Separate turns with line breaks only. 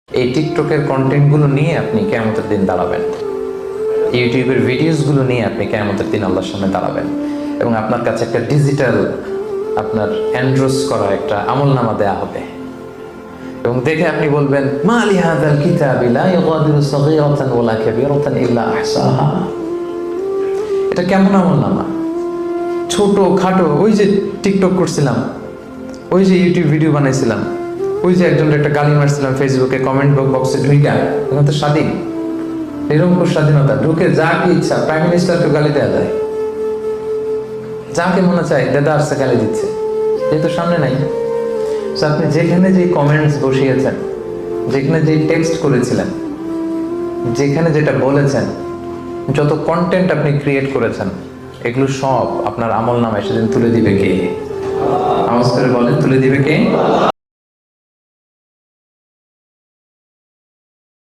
এই টিকটকের কন্টেন্টগুলো নিয়ে আপনি কিয়ামতের দিন দাঁড়াবেন, ইউটিউবের ভিডিওসগুলো নিয়ে আপনি কিয়ামতের দিন আল্লাহর সামনে দাঁড়াবেন এবং আপনার কাছে একটা ডিজিটাল আপনার এন্ড্রোস করা একটা আমলনামা দেয়া হবে এবং দেখে আপনি বলবেন মা লি হাযাল কিতাবি লা ইউগাদিরু সাগীরাতান ওয়ালা কাবীরাতান ইল্লা আহসাহা। এটা কেমন আমলনামা? ছোট খাটো, ওই যে টিকটক করছিলাম, ওই যে ইউটিউব ভিডিও বানাইছিলাম, ওই যে একজনের একটা গালি মারছিলাম ফেসবুকে কমেন্ট বক্সে ঢুইকা, এখন তো স্বাধীন, নিরঙ্কুশ স্বাধীনতা, ঢুকে যা কি ইচ্ছা প্রাইম মিনিস্টারকে গালি দেওয়া যায়, যাকে মনে চায় দাদা আসছে গালি দিচ্ছে, যেহেতু সামনে নাই। আপনি যেখানে যে কমেন্টস বসিয়েছেন, যেখানে যে টেক্সট করেছিলেন, যেখানে যেটা বলেছেন, যত কন্টেন্ট আপনি ক্রিয়েট করেছেন, এগুলো সব আপনার আমল নামায় সেদিন তুলে দিবে কে? আওয়াজ করে বলেন, তুলে দিবে কে?